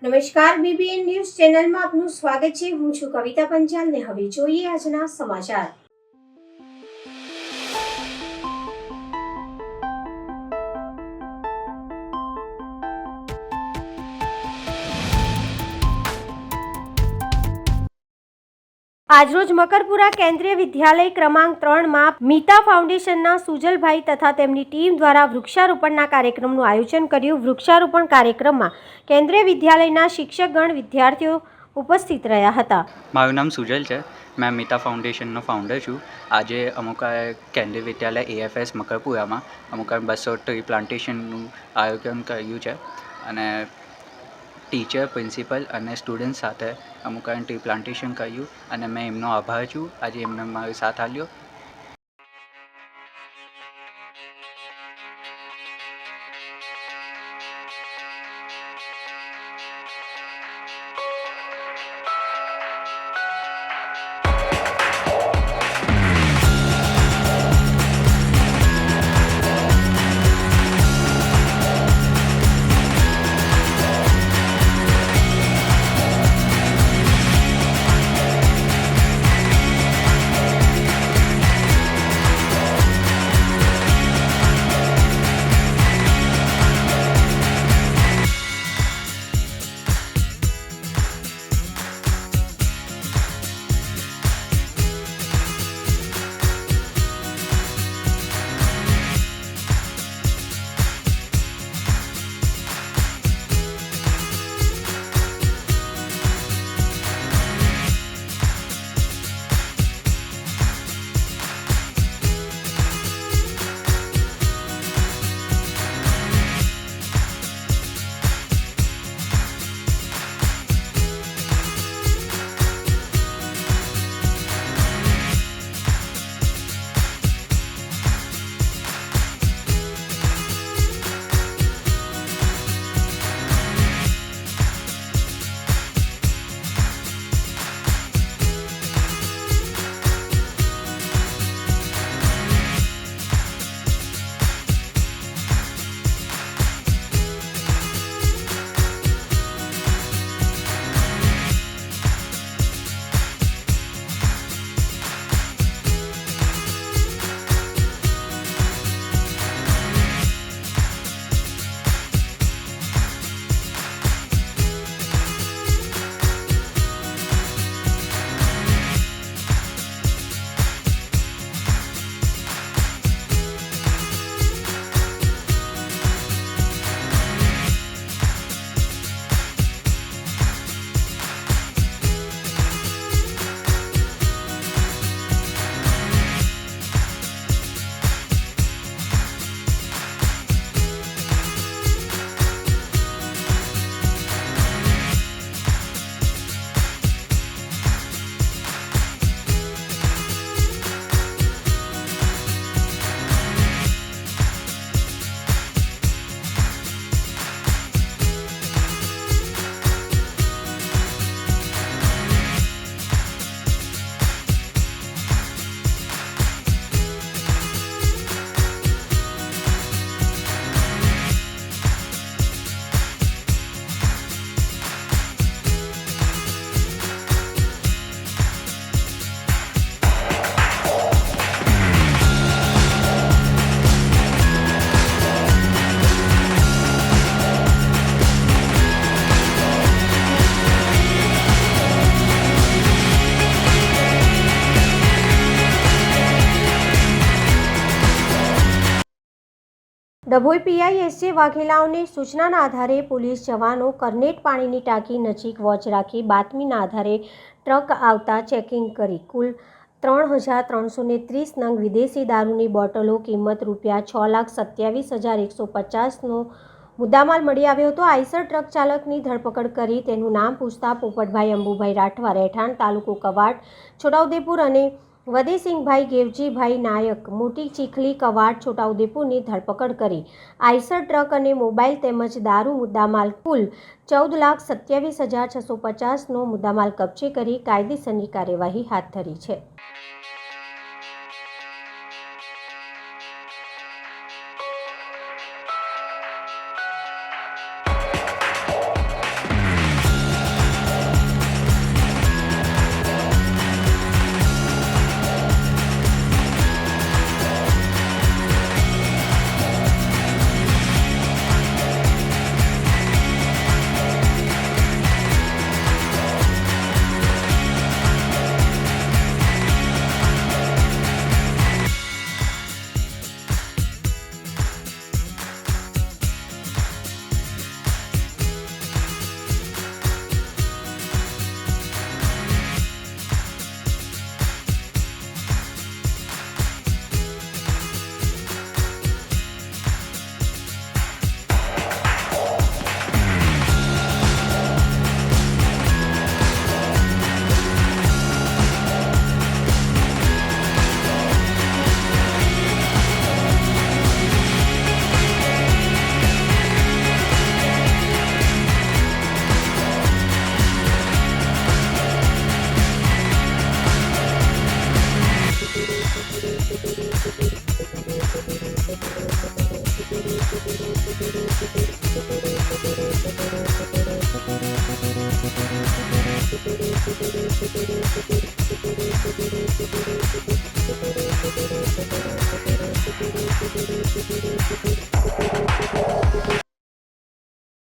નમસ્કાર, BBN news ચેનલમાં આપનું સ્વાગત છે. હું છું કવિતા પંચાલ ને હવે જોઈએ આજના સમાચાર. આજરોજ મકરપુરા કેન્દ્રીય વિદ્યાલય ક્રમાંક 3માં મીતા ફાઉન્ડેશનના સુજલભાઈ તથા તેમની ટીમ દ્વારા વૃક્ષારોપણના કાર્યક્રમનું આયોજન કર્યું. વૃક્ષારોપણ કાર્યક્રમમાં કેન્દ્રીય વિદ્યાલયના શિક્ષકગણ, વિદ્યાર્થીઓ ઉપસ્થિત રહ્યા હતા. મારું નામ સુજલ છે. મેં મીતા ફાઉન્ડેશનનો ફાઉન્ડર છું. આજે અમુક કેન્દ્રીય વિદ્યાલય AFS મકરપુરામાં અમુક 200 ટ્રી પ્લાન્ટેશનનું આયોજન કર્યું છે અને ટીચર, પ્રિન્સિપલ અને સ્ટુડન્ટ સાથે અમુક ટ્રી પ્લાન્ટેશન કર્યું અને મેં એમનો આભાર છું. આજે એમને મારો સાથ આપ્યો. ડભોઈ પીઆઈ SJ વાઘેલાઓની સૂચનાના આધારે પોલીસ જવાનો કરનેટ પાણીની ટાંકી નજીક વોચ રાખી બાતમીના આધારે ટ્રક આવતા ચેકિંગ કરી કુલ 3,330 નંગ વિદેશી દારૂની બોટલો કિંમત ₹6,27,150નો મુદ્દામાલ મળી આવ્યો હતો. આઈસર ટ્રક ચાલકની ધરપકડ કરી તેનું નામ પૂછતા પોપટભાઈ અંબુભાઈ રાઠવા, રહેઠાણ તાલુકો કવાડ, છોટાઉદેપુર અને વદેસિંહભાઈ ગેવજીભાઈ નાયક, મોટી ચીખલી, કવાડ, છોટાઉદેપુરની ધરપકડ કરી આઈસર ટ્રક અને મોબાઈલ તેમજ દારૂ મુદ્દામાલ કુલ 14,27,650નો મુદ્દામાલ કબજે કરી કાયદેસરની કાર્યવાહી હાથ ધરી છે.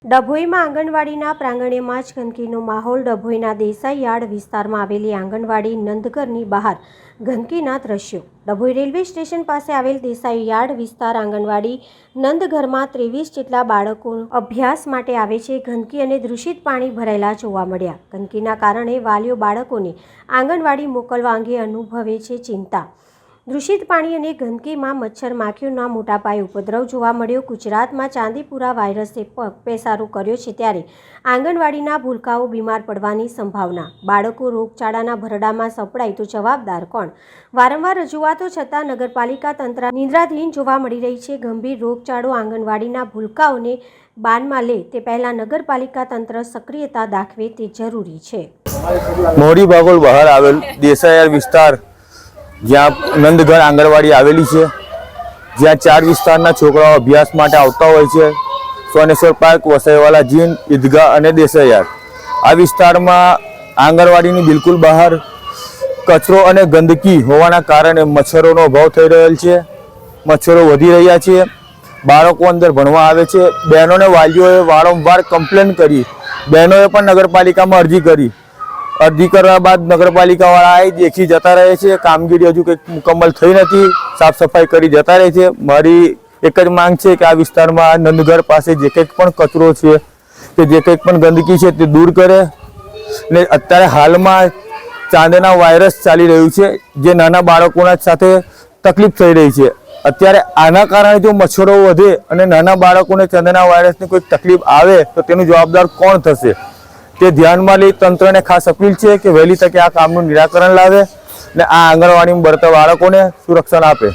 ડભોઈમાં આંગણવાડીના પ્રાંગણ્યમાં જ ગંદકીનો માહોલ. ડભોઈના દેસાઈ યાર્ડ વિસ્તારમાં આવેલી આંગણવાડી નંદઘરની બહાર ગંદકીના દ્રશ્યો. ડભોઈ રેલવે સ્ટેશન પાસે આવેલ દેસાઈ યાર્ડ વિસ્તાર આંગણવાડી નંદઘરમાં 23 જેટલા બાળકો અભ્યાસ માટે આવે છે. ગંદકી અને દૂષિત પાણી ભરાયેલા જોવા મળ્યા. ગંદકીના કારણે વાલીઓ બાળકોને આંગણવાડી મોકલવા અંગે અનુભવે છે ચિંતા. દૂષિત પાણી અને ગંદકીમાં મચ્છર માખીઓના મોટા પાયે ઉપદ્રવ જોવા મળ્યો. ગુજરાતમાં ચાંદીપુરા વાયરસે પેસારો કર્યો છે ત્યારે આંગણવાડીના ભૂલકાઓ બીમાર પડવાની સંભાવના. બાળકો રોગચાળાના ભરડામાં સપડાય તો જવાબદાર કોણ? વારંવાર રજૂઆતો છતાં નગરપાલિકા તંત્ર નિંદ્રાધીન જોવા મળી રહી છે. ગંભીર રોગચાળો આંગણવાડીના ભૂલકાઓને બાનમાં લે તે પહેલા નગરપાલિકા તંત્ર સક્રિયતા દાખવે તે જરૂરી છે. મોડી બાગોલ બહાર આવેલ દેસાઈ વિસ્તાર જ્યાં નંદઘર આંગણવાડી આવેલી છે, જ્યાં 4 વિસ્તારના છોકરાઓ અભ્યાસ માટે આવતા હોય છે. સોનેશ્વર પાર્ક, વસાઈવાલા જીન, ઈદગાહ અને દેસાઈયાર્ડ. આ વિસ્તારમાં આંગણવાડીની બિલકુલ બહાર કચરો અને ગંદકી હોવાના કારણે મચ્છરોનો અભાવ થઈ રહેલ છે. મચ્છરો વધી રહ્યા છે. બાળકો અંદર ભણવા આવે છે. બહેનોને વાલીઓએ વારંવાર કમ્પ્લેન કરી. બહેનોએ પણ નગરપાલિકામાં અરજી કરી. અરજી કરવા બાદ નગરપાલિકાવાળા આવી દેખી જતા રહે છે. કામગીરી હજુ કંઈક મુકમ્મલ થઈ નથી. સાફ સફાઈ કરી જતા રહે છે. મારી એક જ માંગ છે કે આ વિસ્તારમાં નંદઘર પાસે જે કંઈક પણ કચરો છે કે જે કંઈક પણ ગંદકી છે તે દૂર કરે. ને અત્યારે હાલમાં ચાંદના વાયરસ ચાલી રહ્યું છે, જે નાના બાળકોના સાથે તકલીફ થઈ રહી છે. અત્યારે આના કારણે જો મચ્છરો વધે અને નાના બાળકોને ચાંદના વાયરસની કોઈ તકલીફ આવે તો તેનું જવાબદાર કોણ થશે? તે ધ્યાનમાં લઈ તંત્રને ખાસ અપીલ છે કે વહેલી તકે આ કામનું નિરાકરણ લાવે અને આ આંગણવાડીમાં ભણતા બાળકોને સુરક્ષા આપે.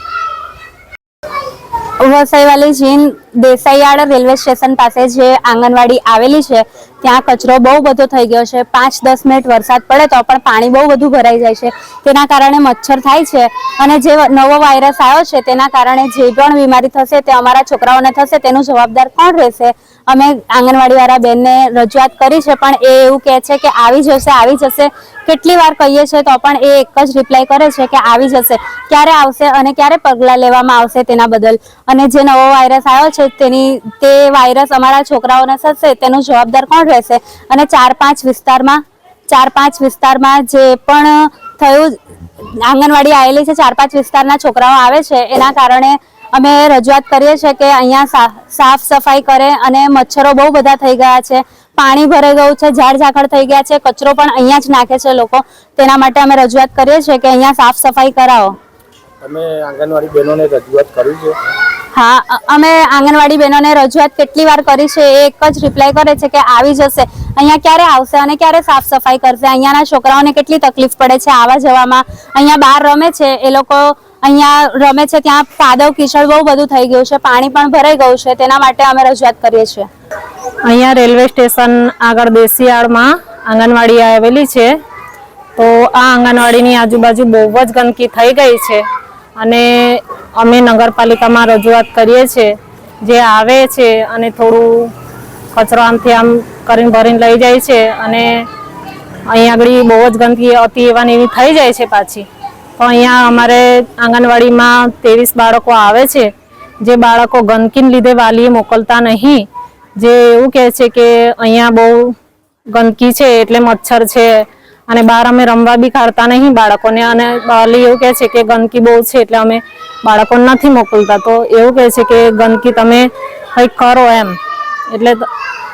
વસાઈવાલી જીન દેસાઈ યાર્ડ રેલવે સ્ટેશન પાસે જે આંગણવાડી આવેલી છે ત્યાં કચરો બહુ બધો થઈ ગયો છે. 5-10 મિનિટ વરસાદ પડે તો પણ પાણી બહુ બધું ભરાઈ જાય છે. તેના કારણે મચ્છર થાય છે અને જે નવો વાયરસ આવ્યો છે તેના કારણે જે પણ બીમારી થશે તે અમારા છોકરાઓને થશે. તેનું જવાબદાર કોણ રહેશે? અમે આંગણવાડીવાળા બેનને રજૂઆત કરી છે પણ એ એવું કહે છે કે આવી જશે. કેટલી વાર કહીએ છીએ તો પણ એ એક જ રિપ્લાય કરે છે કે આવી જશે. ક્યારે આવશે અને ક્યારે પગલાં લેવામાં આવશે તેના બદલ? અને જે નવો વાયરસ આવ્યો છે તે વાયરસ અમારા છોકરાઓને થશે તેનું જવાબદાર કોણ રહેશે? અને 4-5 વિસ્તારમાં જે પણ થયું આંગણવાડી આવેલી છે, 4-5 વિસ્તારના છોકરાઓ આવે છે. એના કારણે અમે રજૂઆત કરીએ છીએ કે અહીંયા સાફ સફાઈ કરે. અને મચ્છરો બહુ બધા થઈ ગયા છે. પાણી ભરાઈ ગયું છે. ઝાડ ઝાકળ થઈ ગયા છે. કચરો પણ અહીંયા જ નાખે છે લોકો. તેના માટે અમે રજૂઆત કરીએ છીએ કે અહીંયા સાફ સફાઈ કરાવો. તમે આંગણવાડી બહેનોને રજૂઆત કરી છે? હા, અમે આંગણવાડી બહેનોને રજૂઆત કેટલી વાર કરી છે. એ એક જ રિપ્લાય કરે છે કે આવી જશે. અહીંયા ક્યારે આવશે અને ક્યારે સાફ સફાઈ કરશે? અહીંયાના છોકરાઓને કેટલી તકલીફ પડે છે આવવા જવામાં. અહીંયા બહાર રમે છે એ લોકો, અહીંયા રમે છે ત્યાં કાદવ કીચડ બહુ બધું થઈ ગયું છે. પાણી પણ ભરાઈ ગયું છે. તેના માટે અમે રજૂઆત કરીએ છીએ. અહીંયા રેલવે સ્ટેશન આગળ દેસાઈ યાર્ડમાં આંગણવાડી આવેલી છે. તો આ આંગણવાડીની આજુબાજુ બહુ જ ગંદકી થઈ ગઈ છે અને અમે નગરપાલિકામાં રજૂઆત કરીએ છીએ. જે આવે છે અને થોડું કચરો આમથી આમ કરીને ભરીને લઈ જાય છે અને અહીંયા આગળ બહુ જ ગંદકી અતિ એવા એવી થઈ જાય છે પાછી. તો અહીંયા અમારે આંગણવાડીમાં 23 બાળકો આવે છે. જે બાળકો ગંદકીને લીધે વાલીએ મોકલતા નહીં. જે એવું કહે છે કે અહીંયા બહુ ગંદકી છે એટલે મચ્છર છે અને બહાર અમે રમવા બી કાઢતા નહીં બાળકોને. અને વાલી એવું કહે છે કે ગંદકી બહુ છે એટલે અમે બાળકોને નથી મોકલતા. તો એવું કહે છે કે ગંદકી તમે કંઈક કરો એમ. એટલે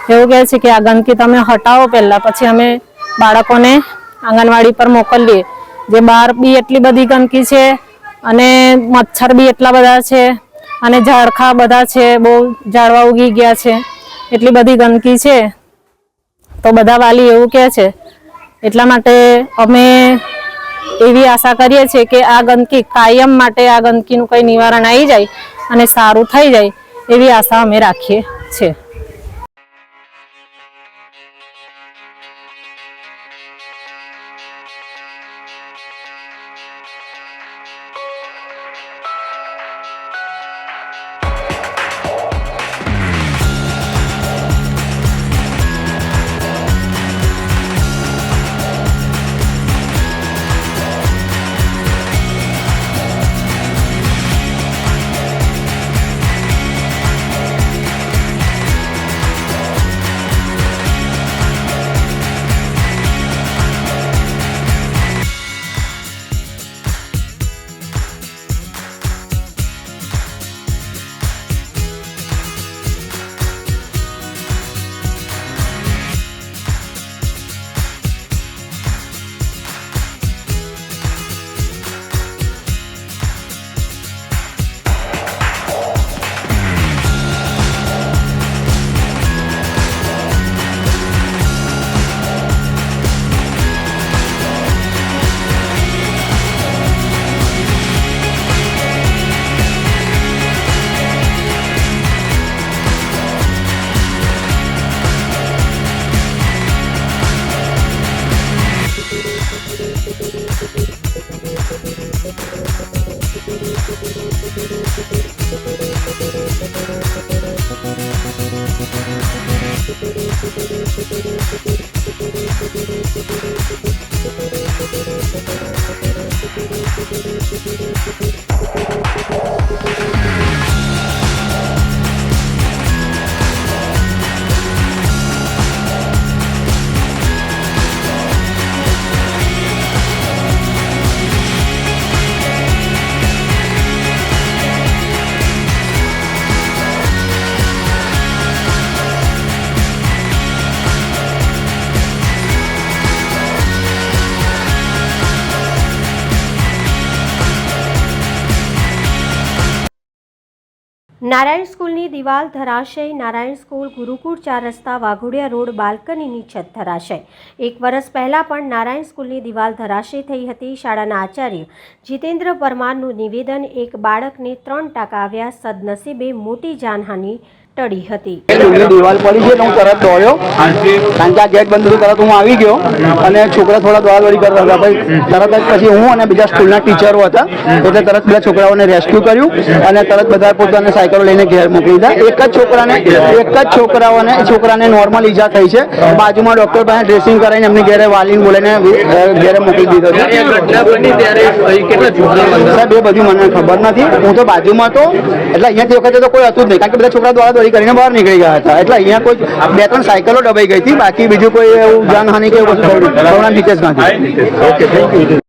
એવું કહે છે કે આ ગંદકી તમે હટાવો પહેલાં, પછી અમે બાળકોને આંગણવાડી પર મોકલીએ. જે બહાર બી એટલી બધી ગંદકી છે અને મચ્છર બી એટલા બધા છે અને ઝાડખા બધા છે. બહુ ઝાડવા ઉગી ગયા છે. એટલી બધી ગંદકી છે. તો બધા વાલી એવું કહે છે. એટલા માટે અમે એવી આશા કરીએ છીએ કે આ ગંદકી કાયમ માટે આ ગંદકીનું કંઈ નિવારણ આવી જાય અને સારું થઈ જાય એવી આશા અમે રાખીએ છીએ. નારાયણ સ્કૂલની દિવાલ ધરાશય. નારાયણ સ્કૂલ ગુરુકુળ 4 રસ્તા વાઘોડિયા રોડ બાલ્કનીની છત ધરાશય. 1 વર્ષ પહેલાં પણ નારાયણ સ્કૂલની દિવાલ ધરાશય થઈ હતી. શાળાના આચાર્ય જીતેન્દ્ર પરમારનું નિવેદન. એક બાળકને 3 ટાંકા આવ્યા. સદનસીબે મોટી જાનહાનિ ટળી હતી. દિવાલ પડી છે તો હું તરત દોડ્યો, કારણ કે આ ગેટ બંધ હતું. તરત હું આવી ગયો અને છોકરા થોડા દોડાદોડી કરતા હતા. ભાઈ તરત જ પછી હું અને બીજા સ્કૂલના ટીચરો હતા એટલે તરત બધા છોકરાઓને રેસ્ક્યુ કર્યું અને તરત બધા પોતાને સાયકલો લઈને ઘેર મોકલી દીધા. એક જ છોકરાને નોર્મલ ઈજા થઈ છે. બાજુમાં ડોક્ટર પાસે ડ્રેસિંગ કરાવીને એમની ઘેરે વાલીને બોલાવીને ઘેરે મોકલી દીધો છે. સાહેબ એ બધું મને ખબર નથી, હું તો બાજુમાં હતો એટલે અહીંયા તે વખતે તો કોઈ હતું જ નહીં, કારણ કે બધા છોકરા દોડાદોડી કરીને બહાર નીકળી ગયા હતા. એટલે અહીંયા કોઈ 2-3 સાયકલો દબાઈ ગઈ હતી, બાકી બીજું કોઈ એવું જાનહાનિ કે એવું કશું થયું નીચે જ નથી. Okay, thank you.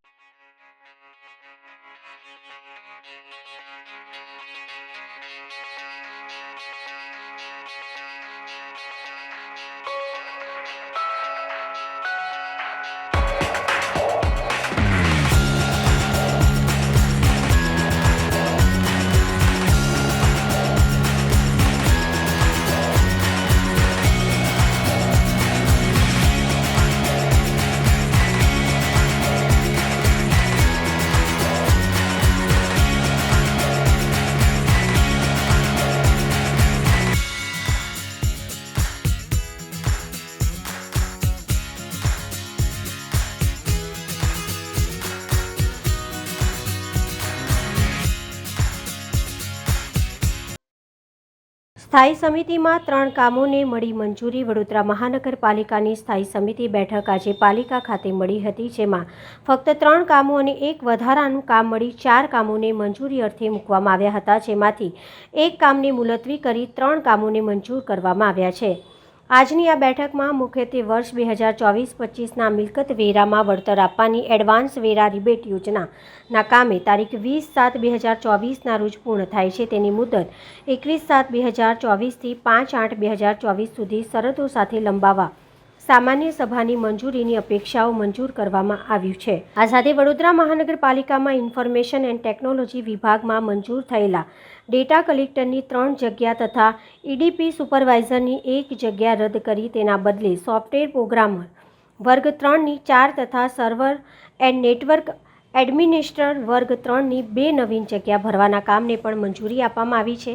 સ્થાયી સમિતિમાં 3 કામોને મળી મંજૂરી. વડોદરા મહાનગરપાલિકાની સ્થાયી સમિતિ બેઠક આજે પાલિકા ખાતે મળી હતી, જેમાં ફક્ત 3 કામો અને 1 વધારાનું કામ મળી 4 કામોને મંજૂરી અર્થે મૂકવામાં આવ્યા હતા, જેમાંથી 1 કામને મુલતવી કરી 3 કામોને મંજૂર કરવામાં આવ્યા છે. આજની આ બેઠકમાં મુખ્યત્વે વર્ષ 2024-25ના મિલકત વેરામાં વળતર આપવાની એડવાન્સ વેરા રિબેટ યોજનાના કામે તારીખ 20/7/2024ના રોજ પૂર્ણ થાય છે. તેની મુદત 21/7/2024થી 5/8/2024 સુધી શરતો સાથે લંબાવવા સામાન્ય સભાની મંજૂરીની અપેક્ષાઓ મંજૂર કરવામાં આવ્યું છે. આ સાથે વડોદરા મહાનગરપાલિકામાં ઇન્ફોર્મેશન એન્ડ ટેકનોલોજી વિભાગમાં મંજૂર થયેલા ડેટા કલેક્ટરની 3 જગ્યા તથા ઈડીપી સુપરવાઇઝરની 1 જગ્યા રદ કરી તેના બદલે સોફ્ટવેર પ્રોગ્રામર વર્ગ 3ની 4 તથા સર્વર એન્ડ નેટવર્ક એડમિનિસ્ટ્રેટર વર્ગ 3ની 2 નવીન જગ્યા ભરવાના કામને પણ મંજૂરી આપવામાં આવી છે.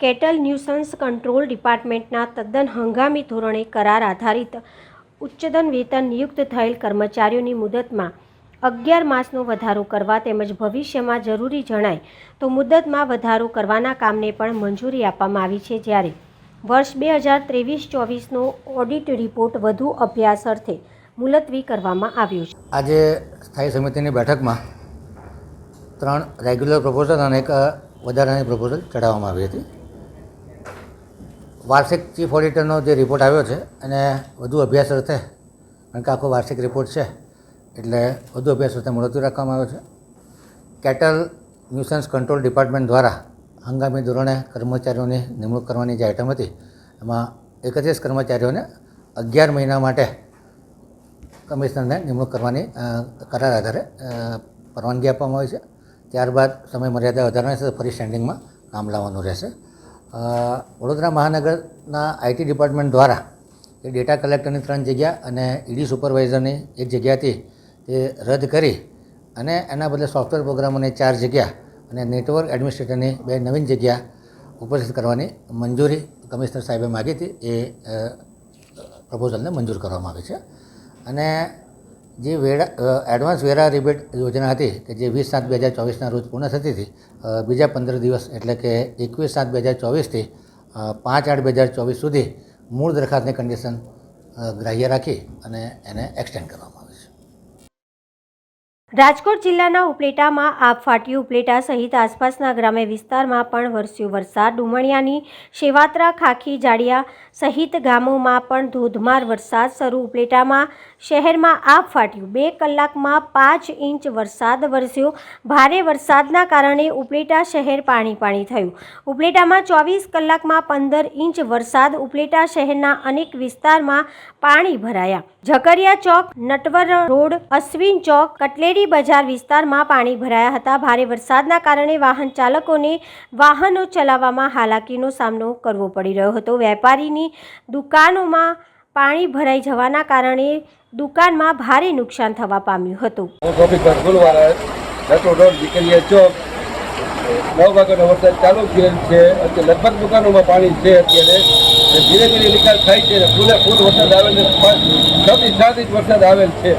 કેટલ ન્યુસન્સ કંટ્રોલ ડિપાર્ટમેન્ટના તદ્દન હંગામી ધોરણે કરાર આધારિત ઉચ્ચતમ વેતન નિયુક્ત થયેલ કર્મચારીઓની મુદતમાં 11 માસનો વધારો કરવા તેમજ ભવિષ્યમાં જરૂરી જણાય તો મુદતમાં વધારો કરવાના કામને પણ મંજૂરી આપવામાં આવી છે. જ્યારે વર્ષ 2023-24નો ઓડિટ રિપોર્ટ વધુ અભ્યાસ અર્થે મુલતવી કરવામાં આવ્યો છે. આજે સ્થાયી સમિતિની બેઠકમાં 3 રેગ્યુલર પ્રપોઝલ અને 1 વધારાની પ્રપોઝલ ચડાવવામાં આવી હતી. વાર્ષિક ચીફ ઓડિટરનો જે રિપોર્ટ આવ્યો છે અને વધુ અભ્યાસ અર્થે, કારણ કે આખો વાર્ષિક રિપોર્ટ છે એટલે વધુ અભ્યાસ અર્થે મુલતવી રાખવામાં આવ્યો છે. કેટલ ન્યુસન્સ કંટ્રોલ ડિપાર્ટમેન્ટ દ્વારા હંગામી ધોરણે કર્મચારીઓની નિમણૂક કરવાની જે આઇટમ હતી એમાં 31 કર્મચારીઓને 11 મહિના માટે કમિશનરને નિમણૂક કરવાની કરાર આધારે પરવાનગી આપવામાં આવી છે. ત્યારબાદ સમય મર્યાદા વધારવાની છે, ફરી સ્ટેન્ડિંગમાં કામ લાવવાનું રહેશે. વડોદરા મહાનગરના આઈટી ડિપાર્ટમેન્ટ દ્વારા એ ડેટા કલેક્ટરની 3 જગ્યા અને ઈડી સુપરવાઇઝરની 1 જગ્યા હતી તે રદ કરી અને એના બદલે સોફ્ટવેર પ્રોગ્રામોની 4 જગ્યા અને નેટવર્ક એડમિનિસ્ટ્રેટરની 2 નવીન જગ્યા ઉપસ્થિત કરવાની મંજૂરી કમિશનર સાહેબે માગી હતી. એ પ્રપોઝલને મંજૂર કરવામાં આવી છે અને જે એડવાન્સ વેરા રિબેટ યોજના હતી કે જે 20/7/2024ના રોજ પૂર્ણ થતી હતી, બીજા 15 દિવસ એટલે કે 21/7/2024થી 5/8/2024 સુધી મૂળ દરખાસ્તની કન્ડિશન ગ્રાહ્ય રાખી અને એને એક્સટેન્ડ કરવામાં આવે છે. રાજકોટ જિલ્લાના ઉપલેટામાં આબ ફાટ્યું. ઉપલેટા સહિત આસપાસના ગ્રામ્ય વિસ્તારમાં પણ વરસ્યો વરસાદ. ડુમણિયાની શેવાત્રા, ખાખી, જાડિયા સહિત ગામોમાં પણ ધોધમાર વરસાદ શરૂ. ઉપલેટામાં શહેરમાં આબ ફાટ્યું. 2 કલાકમાં 5 ઇંચ વરસાદ વરસ્યો. ભારે વરસાદના કારણે ઉપલેટા શહેર પાણી થયું. ઉપલેટામાં 24 કલાકમાં 15 ઇંચ વરસાદ. ઉપલેટા શહેરના અનેક વિસ્તારમાં પાણી ભરાયા. ઝકરિયા ચોક, નટવર રોડ, અશ્વિન ચોક, કટલેરી બજાર વિસ્તારમાં પાણી ભરાયા હતા. ભારે વરસાદના કારણે વાહન ચાલકોને વાહનો ચલાવવામાં હાલાકીનો સામનો કરવો પડી રહ્યો હતો. વેપારીની દુકાનોમાં પાણી ભરાઈ જવાના કારણે દુકાનમાં ભારે નુકસાન થવા પામ્યું હતું. 9 વાગ્યાનો વરસાદ ચાલુ થયેલ છે. લગભગ દુકાનોમાં પાણી છે. અત્યારે ધીરે ધીરે નિકાલ થાય છે. ફૂલ વરસાદ આવેલ છે. 6 થી 7 ઇંચ વરસાદ આવેલ છે.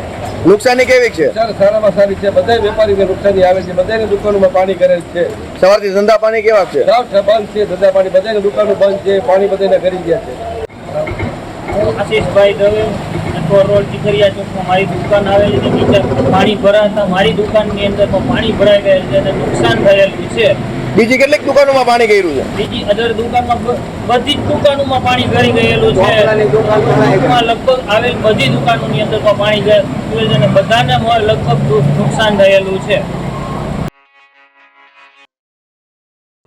નુકસાની કેવી છે? સારામાં સારી છે. બધા વેપારીને નુકસાની આવે છે. બધાની દુકાનોમાં પાણી કરેલ છે. સવારથી ધંધા પાણી કેવા છે? બંધ છે. ધંધા પાણી બધાની દુકાનો બંધ છે. પાણી બધાને કરી ગયા છે. આશીષભાઈ દવે, નટવર રોડ, ટીકરિયા ચોકમાં મારી દુકાન આવેલી છે. નીચે પાણી ભરાતા મારી દુકાનની અંદર પણ પાણી ભરાઈ ગયેલ છે અને નુકસાન થયેલું છે. બીજી કેટલીક દુકાનોમાં પાણી ગયું છે? બીજી અધર દુકાનમાં બધી જ દુકાનોમાં પાણી ભરી ગયેલું છે. લગભગ આવેલ બધી દુકાનોની અંદર પણ પાણી ગયેલું છે અને બધાને લગભગ નુકસાન થયેલું છે.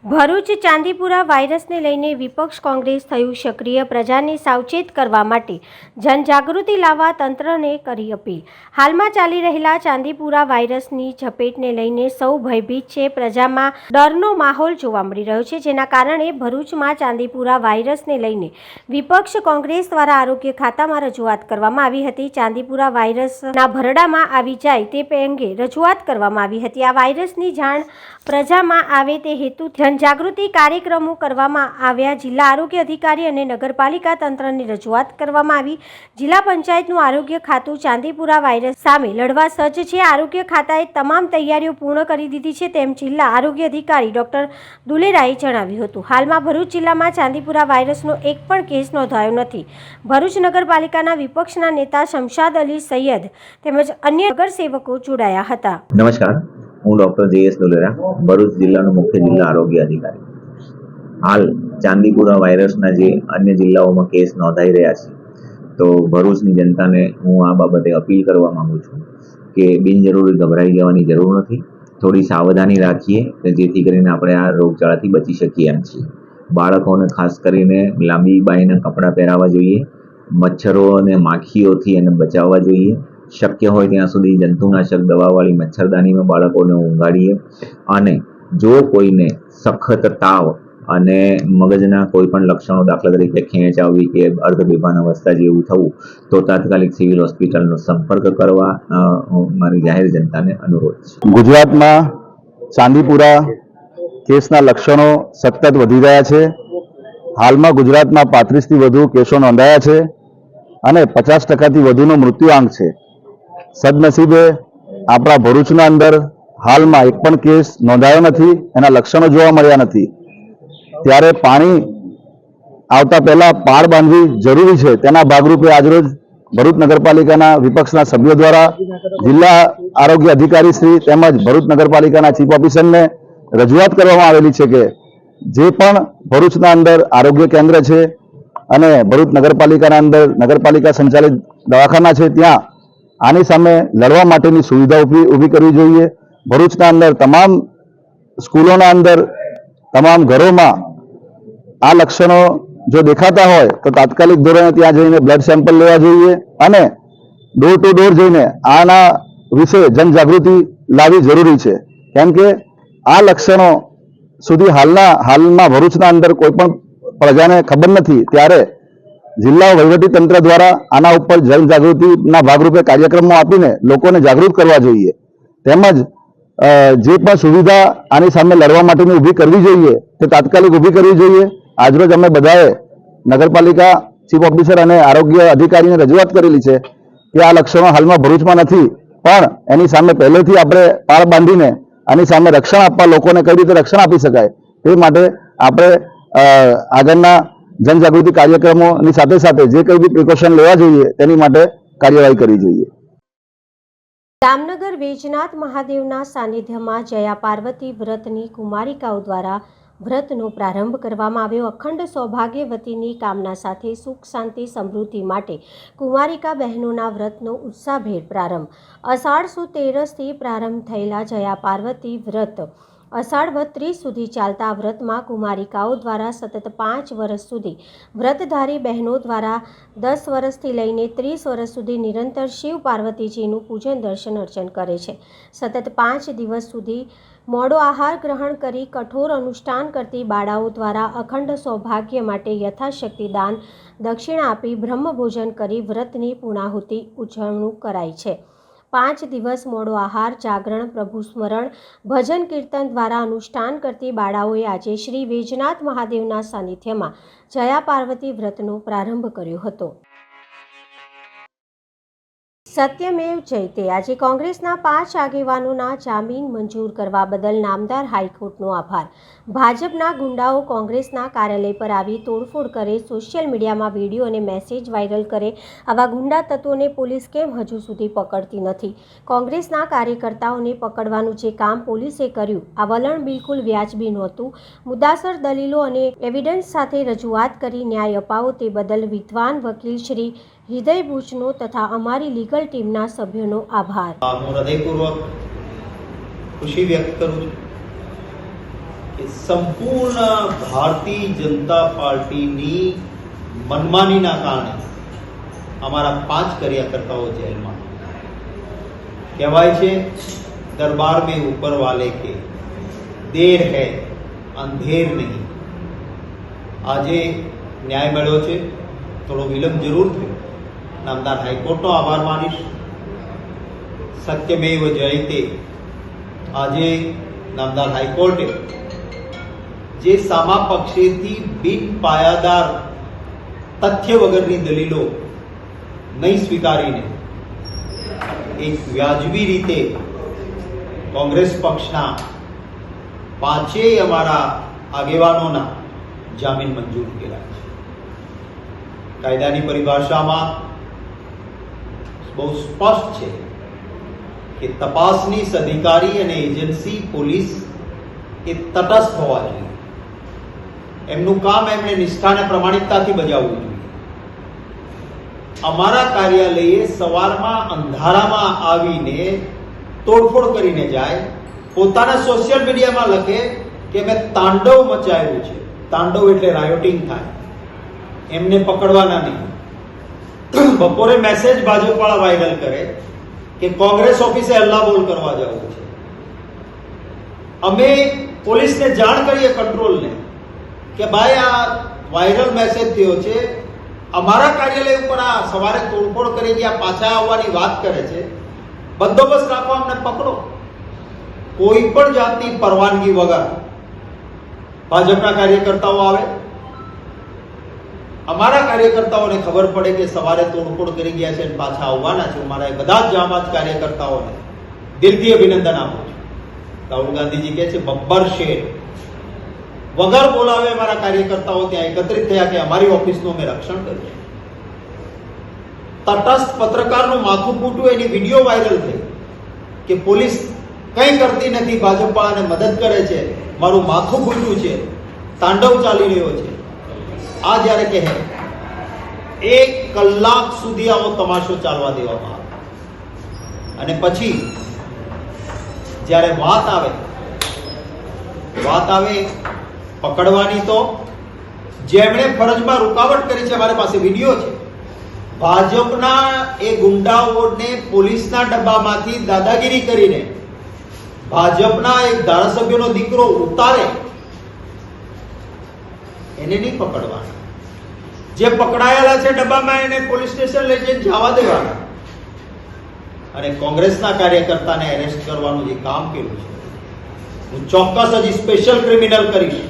ભરૂચ ચાંદીપુરા વાયરસને લઈને વિપક્ષ કોંગ્રેસ થયું સક્રિય. પ્રજાને સાવચેત કરવા માટે જનજાગૃતિ લાવવા તંત્રને કરી અપીલ. હાલમાં ચાલી રહેલા ચાંદીપુરા વાયરસની ઝપેટને લઈને સૌ ભયભીત છે. પ્રજામાં ડરનો માહોલ જોવા મળી રહ્યો છે, જેના કારણે ભરૂચમાં ચાંદીપુરા વાયરસને લઈને વિપક્ષ કોંગ્રેસ દ્વારા આરોગ્ય ખાતામાં રજૂઆત કરવામાં આવી હતી. ચાંદીપુરા વાયરસના ભરડામાં આવી જાય તે અંગે રજૂઆત કરવામાં આવી હતી. આ વાયરસની જાણ પ્રજામાં આવે તે હેતુથી જનજાગૃતિ કાર્યક્રમો કરવામાં આવ્યા. જિલ્લા આરોગ્ય અધિકારી અને નગરપાલિકા તંત્રને રજૂઆત કરવામાં આવી. જિલ્લા પંચાયતનું આરોગ્ય ખાતું ચાંદીપુરા વાયરસ સામે લડવા સજ્જ છે. આરોગ્ય ખાતાએ તમામ તૈયારીઓ પૂર્ણ કરી દીધી છે, તેમ જિલ્લા આરોગ્ય અધિકારી ડોક્ટર દુલેરાએ જણાવ્યું હતું. હાલમાં ભરૂચ જિલ્લામાં ચાંદીપુરા વાયરસનો એક પણ કેસ નોંધાયો નથી. ભરૂચ નગરપાલિકાના વિપક્ષના નેતા શમશાદ અલી સૈયદ તેમજ અન્ય નગરસેવકો જોડાયા હતા. નમસ્કાર, હું ડૉક્ટર જે.એસ. દુલેરા, ભરૂચ જિલ્લાનો મુખ્ય જિલ્લા આરોગ્ય અધિકારી. હાલ ચાંદીપુરા વાયરસના જે અન્ય જિલ્લાઓમાં કેસ નોંધાઈ રહ્યા છે, તો ભરૂચની જનતાને હું આ બાબતે અપીલ કરવા માંગુ છું કે બિનજરૂરી ગભરાઈ જવાની જરૂર નથી. થોડી સાવધાની રાખીએ કે જેથી કરીને આપણે આ રોગચાળાથી બચી શકીએ એમ છીએ. બાળકોને ખાસ કરીને લાંબી બાઈના કપડાં પહેરાવવા જોઈએ. મચ્છરો અને માખીઓથી એને બચાવવા જોઈએ. શક્ય હોય ત્યાં સુધી જંતુનાશક દવાવાળી મચ્છરદાનીમાં બાળકોને ઊંઘાડીએ. અને જો કોઈને સખત તાવ અને મગજના કોઈ પણ લક્ષણો, દાખલા તરીકે ખેંચ આવવી કે અર્ધબેભાન અવસ્થા જેવું થવું, તો તાત્કાલિક સિવિલ હોસ્પિટલનો સંપર્ક કરવા મારી જાહેર જનતાને અનુરોધ છે. ગુજરાતમાં ચાંદીપુરા કેસના લક્ષણો સતત વધી રહ્યા છે. હાલમાં ગુજરાતમાં 35થી વધુ કેસો નોંધાયા છે અને 50%થી વધુનો મૃત્યુઆંક છે. સદનસીબે આપણા ભરૂચના અંદર હાલમાં એક પણ કેસ નોંધાયો નથી, એના લક્ષણો જોવા મળ્યા નથી. ત્યારે પાણી આવતા પહેલા પાળ બાંધવી જરૂરી છે. તેના ભાગરૂપે આજરોજ ભરૂચ નગરપાલિકાના વિપક્ષના સભ્યો દ્વારા જિલ્લા આરોગ્ય અધિકારી શ્રી તેમજ ભરૂચ નગરપાલિકાના ચીફ ઓફિસરને રજૂઆત કરવામાં આવેલી છે કે જે પણ ભરૂચના અંદર આરોગ્ય કેન્દ્ર છે અને ભરૂચ નગરપાલિકાના અંદર નગરપાલિકા સંચાલિત દવાખાના છે, ત્યાં આની સામે લડવા માટેની સુવિધા ઊભી કરવી જોઈએ. ભરૂચના અંદર તમામ સ્કૂલોના અંદર, તમામ ઘરોમાં આ લક્ષણો જો દેખાતા હોય તો તાત્કાલિક ધોરણે ત્યાં જઈને બ્લડ સેમ્પલ લેવા જોઈએ અને ડોર ટુ ડોર જઈને આના વિશે જનજાગૃતિ લાવવી જરૂરી છે. કેમ કે આ લક્ષણો સુધી હાલમાં ભરૂચના અંદર કોઈ પણ પ્રજાને ખબર નથી. ત્યારે જિલ્લા વહીવટી તંત્ર દ્વારા આના ઉપર જનજાગૃતિના ભાગરૂપે કાર્યક્રમો આપીને લોકોને જાગૃત કરવા જોઈએ. તેમજ જે પણ સુવિધા આની સામે લડવા માટેની ઊભી કરવી જોઈએ તે તાત્કાલિક ઊભી કરવી જોઈએ. આજરોજ અમે બધાએ નગરપાલિકા ચીફ ઓફિસર અને આરોગ્ય અધિકારીને રજૂઆત કરેલી છે કે આ લક્ષણો હાલમાં ભરૂચમાં નથી, પણ એની સામે પહેલેથી આપણે પાળ બાંધીને આની સામે રક્ષણ આપવા, લોકોને કઈ રીતે રક્ષણ આપી શકાય તે માટે આપણે આગળના જનજાગૃતિ કાર્યક્રમોની સાથે સાથે જે કંઈ બી પ્રિકોશન લેવા જોઈએ તેની માટે કાર્યવાહી કરવી જોઈએ. જામનગર વેજનાથ મહાદેવના સાનિધ્યમાં જયા પાર્વતી વ્રતની કુમારિકાઓ દ્વારા વ્રતનો પ્રારંભ કરવામાં આવ્યો. અખંડ સૌભાગ્યવતીની કામના સાથે સુખ શાંતિ સમૃદ્ધિ માટે કુમારિકા બહેનોના વ્રતનો ઉત્સાહભેર પ્રારંભ. અષાઢ સુદ 13થી પ્રારંભ થયેલા જયા પાર્વતી વ્રત અષાઢ વદ 30 સુધી ચાલતા વ્રતમાં કુમારિકાઓ દ્વારા સતત 5 વર્ષ સુધી વ્રતધારી બહેનો દ્વારા 10 વર્ષથી લઈને 30 વર્ષ સુધી નિરંતર શિવ પાર્વતીજીનું પૂજન દર્શન અર્ચન કરે છે. સતત 5 દિવસ સુધી મોડો આહાર ગ્રહણ કરી કઠોર અનુષ્ઠાન કરતી બાળાઓ દ્વારા અખંડ સૌભાગ્ય માટે યથાશક્તિ દાન દક્ષિણા આપી બ્રહ્મભોજન કરી વ્રતની પૂર્ણાહુતિ ઉજવણું કરાય છે. 5 દિવસ મોડો આહાર, જાગરણ, પ્રભુ સ્મરણ, ભજન કીર્તન દ્વારા અનુષ્ઠાન કરતી બાળાઓએ આજે શ્રી વેજનાથ મહાદેવના સાનિધ્યમાં જયા પાર્વતી વ્રતનો પ્રારંભ કર્યો હતો. સત્યમેવ જયતે. આજે કોંગ્રેસના 5 આગેવાનોના જામીન મંજૂર કરવા બદલ નામદાર હાઈકોર્ટનો આભાર. ભાજપના ગુંડાઓ કોંગ્રેસના કાર્યાલય પર આવી તોડફોડ કરે, સોશિયલ મીડિયામાં વિડીયો અને મેસેજ વાયરલ કરે, આવા ગુંડા તત્વોને પોલીસ કેમ હજુ સુધી પકડતી નથી? કોંગ્રેસના કાર્યકર્તાઓને પકડવાનું જે કામ પોલીસે કર્યું, આ વલણ બિલકુલ વ્યાજબી નહોતું. મુદ્દાસર દલીલો અને એવિડન્સ સાથે રજૂઆત કરી ન્યાય અપાવો તે બદલ વિદ્વાન વકીલ શ્રી હૃદય બુચનો તથા અમારી લીગલ ટીમના સભ્યોનો આભાર. હું હૃદયપૂર્વક ખુશી વ્યક્ત કરું છું કે સંપૂર્ણ ભારતીય જનતા પાર્ટીની મનમાનીના કારણે અમારા 5 કાર્યકર્તાઓ જેલમાં. કહેવાય છે દરબાર મેં ઉપર વાલે કે દેર હૈ અંધેર નહીં. આજે ન્યાય મળ્યો છે, થોડો વિલંબ જરૂર થયો. નામદાર હાઈકોર્ટનો આભાર માનીશ. સત્યમેવ જયતે. આજે નામદાર હાઈકોર્ટે જે સામા પક્ષેથી બિન પાયાદાર તથ્ય વગરની દલીલો નહીં સ્વીકારીને એક વ્યાજબી રીતે કોંગ્રેસ પક્ષના 5 અમારા આગેવાનોના જામીન મંજૂર કર્યા છે. કાયદાની પરિભાષામાં બહુ સ્પષ્ટ છે કે તપાસનીશ અધિકારી અને એજન્સી પોલીસ એ તટસ્થ હોવા જોઈએ. એમનું કામ એમણે નિષ્ઠા અને પ્રમાણિકતાથી બજાવવું જોઈએ. અમારા કાર્યાલયે સવારમાં અંધારામાં આવીને તોડફોડ કરીને જાય, પોતાના સોશિયલ મીડિયામાં લખે કે મેં તાંડવ મચાવ્યું છે. તાંડવ એટલે રાયોટિંગ થાય, એમને પકડવાના નહીં. બપોરે મેસેજ ભાજપવાળા વાયરલ કરે કે કોંગ્રેસ ઓફિસે હલ્લાબોલ કરવા જવું છે. અમે પોલીસને જાણ કરીએ, કંટ્રોલને, કે ભાઈ આ વાયરલ મેસેજ થયો છે, અમારા કાર્યાલય ઉપર આ સવારે તોડફોડ કરી ગયા, પાછા આવવાની વાત કરે છે, બંદોબસ્ત રાખવા અમને પકડો. કોઈ પણ જાતની પરવાનગી વગર ભાજપના કાર્યકર્તાઓ આવે. અમારા કાર્યકર્તાઓને ખબર પડે કે સવારે તોડફોડ કરી ગયા છે અને પાછા આવવાના છે. અમારા બધા જ જાબાજ કાર્યકર્તાઓને દિલથી અભિનંદન આપું છું. રાહુલ ગાંધીજી કહે છે બબ્બર શેર. વગર બોલાવે અમારા કાર્યકર્તાઓ ત્યાં એકત્રિત થયા કે અમારી ઓફિસનું અમે રક્ષણ કર્યું. તટસ્થ પત્રકારનું માથું ફૂટ્યું, એની વિડીયો વાયરલ થઈ કે પોલીસ કંઈ કરતી નથી, ભાજપવાળાને મદદ કરે છે, મારું માથું ફૂટ્યું છે, તાંડવ ચાલી રહ્યો છે. આ જ્યારે કહે 1 કલાક સુધી આવો તમાશો ચાલવા દેવામાં આવે અને પછી જ્યારે વાત આવે પકડવાની, તો જેમણે ફરજમાં રૂકાવટ કરી છે, મારી પાસે વિડીયો છે, ભાજપના એ ગુંડાઓને પોલીસના ડબ્બામાંથી દાદાગીરી કરીને ભાજપના એક ધારાસભ્યનો દીકરો ઉતારે, એને નહીં પકડવાના. જે પકડાયેલા છે ડબ્બામાં એને પોલીસ સ્ટેશન લઈ જઈને જવા દેવાના. અને કોંગ્રેસના કાર્યકર્તાને એરેસ્ટ કરવાનું જે કામ કર્યું છે, હું ચોક્કસ હજી સ્પેશિયલ ક્રિમિનલ કરીશ.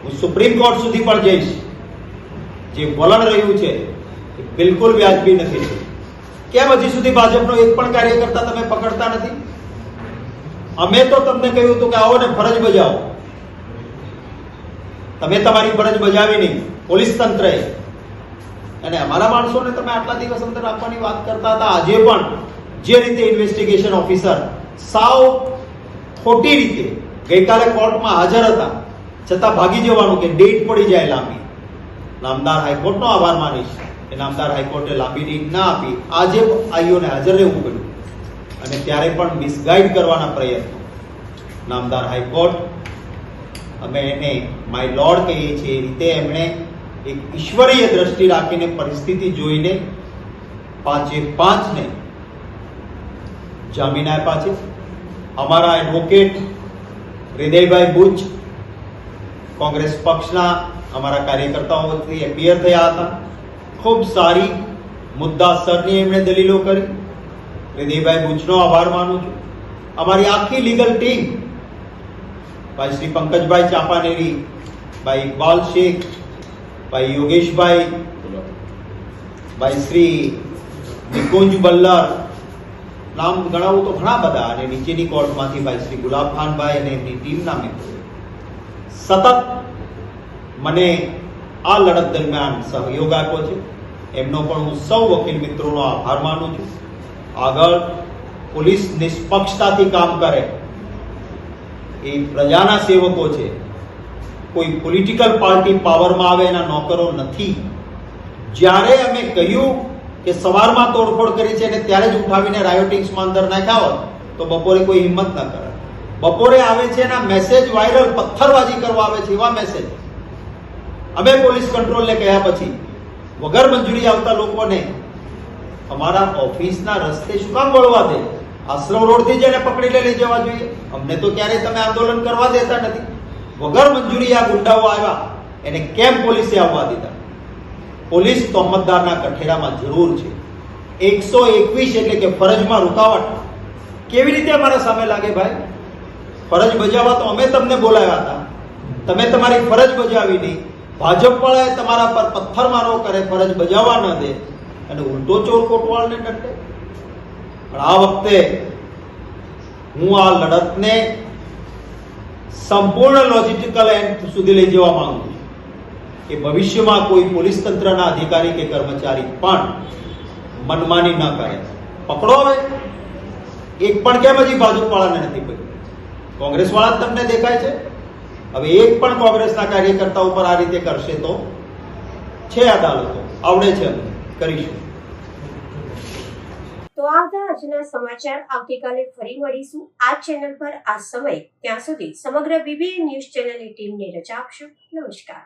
હું સુપ્રીમ કોર્ટ સુધી પણ જઈશ. જે વલણ રહ્યું છે એ બિલકુલ વ્યાજબી નથી. કેમ હજી સુધી ભાજપનો એક પણ કાર્યકર્તા તમે પકડતા નથી? અમે તો તમને કહ્યું હતું કે આવો ને ફરજ બજાવો. તમે તમારી ફરજ બજાવી નહીં, પોલીસ તંત્રએ. અને અમારા માણસોને તમે આટલા દિવસ અંદર રાખવાની વાત કરતા હતા. આજે પણ જે રીતે ઇન્વેસ્ટિગેશન ઓફિસર સાવ ખોટી રીતે ગઈકાલે કોર્ટમાં હાજર હતા, છતાં ભાગી જવાનું કે ડેટ પડી જાય લાંબી. નામદાર હાઈકોર્ટનો આભાર માનીશ કે નામદાર હાઈકોર્ટે લાંબી ડેટ ના આપી. આજે આઈઓને હાજર રહેવું પડ્યું અને ત્યારે પણ મિસગાઈડ કરવાના પ્રયત્નો. નામદાર હાઈકોર્ટ, અમે એને માય લોર્ડ કહીએ છીએ એ રીતે એમણે એક ઈશ્વરીય દ્રષ્ટિ રાખીને પરિસ્થિતિ જોઈને 5-5 જામીન આપ્યા છે. અમારા એડવોકેટ હૃદયભાઈ બુચ કોંગ્રેસ પક્ષના અમારા કાર્યકર્તાઓથી એપિયર થયા હતા. ખૂબ સારી મુદ્દાસરની એમણે દલીલો કરી. હૃદયભાઈ બુચનો આભાર માનું છું. અમારી આખી લીગલ ટીમ, ભાઈ શ્રી પંકજભાઈ ચાપાનેરી, ભાઈ ઇકબાલ શેખ, ભાઈ યોગેશભાઈ, ભાઈ શ્રી નિકુંજ બલ્લર, નામ ગણાવું તો ઘણા બધા, અને નીચેની કોર્ટમાંથી ભાઈ શ્રી ગુલાબ ખાનભાઈ અને એમની ટીમના મિત્રો સતત મને આ લડત દરમિયાન સહયોગ આપ્યો છે. એમનો પણ હું સૌ વકીલ મિત્રોનો આભાર માનું છું. આગળ પોલીસ નિષ્પક્ષતાથી કામ કરે, એ પ્રજાના સેવકો છે. કોઈ પોલિટિકલ પાર્ટી પાવરમાં આવે એના નોકરો નથી. જ્યારે અમે કહ્યું કે સવારમાં તોડફોડ કરી છે અને ત્યારે જ ઉઠાવીને રાયોટિંગ્સમાં અંદર નાખ્યા હોત તો બપોરે કોઈ હિંમત ના કરે. બપોરે આવે છે એના મેસેજ વાયરલ, પથ્થરબાજી કરવા આવે છે એવા મેસેજ. અમે પોલીસ કંટ્રોલને કહ્યા પછી વગર મંજૂરી આવતા લોકોને અમારા ઓફિસના રસ્તે શું કામ વળવા દે? આશ્રમ રોડથી જ એને પકડીને લઈ જવા જોઈએ. અમને તો ક્યારેય તમે આંદોલન કરવા દેતા નથી. વગર મંજૂરી આ ગુંડાઓ આવ્યા, એને કેમ પોલીસે આવવા દીધા? પોલીસ તોહમતદારના કઠેરામાં જરૂર છે. 121 એટલે કે ફરજમાં રૂકાવટ કેવી રીતે અમારા સામે લાગે ભાઈ? ફરજ બજાવવા તો અમે તમને બોલાવ્યા હતા, તમે તમારી ફરજ બજાવી નહીં. ભાજપ વાળાએ તમારા પર પથ્થરમારો કરે, ફરજ બજાવવા ન દે, અને ઉલટો ચોર કોટવાળને દંડે. પણ આ વખતે હું આ લડતને સંપૂર્ણ લોજિસ્ટિકલ એન્ડ સુધી લઈ જવા માંગુ છું કે ભવિષ્યમાં કોઈ પોલીસ તંત્રના અધિકારી કે કર્મચારી પણ મનમાની ન કરે. પકડો હવે. એક પણ કેમ હજી ભાજપ વાળાને નથી પકડ્યું? કોંગ્રેસ વાળા જ તમને દેખાય છે. હવે એક પણ કોંગ્રેસના કાર્યકર્તા ઉપર આ રીતે કરશે તો છે અદાલતો, આવડે છે, અમે કરીશું. તો આ હતા આજના સમાચાર. આવતીકાલે ફરી મળીશું આ ચેનલ પર આ સમય. ત્યાં સુધી સમગ્ર BBN ન્યૂઝ ચેનલની ટીમને રજા આપશો. નમસ્કાર.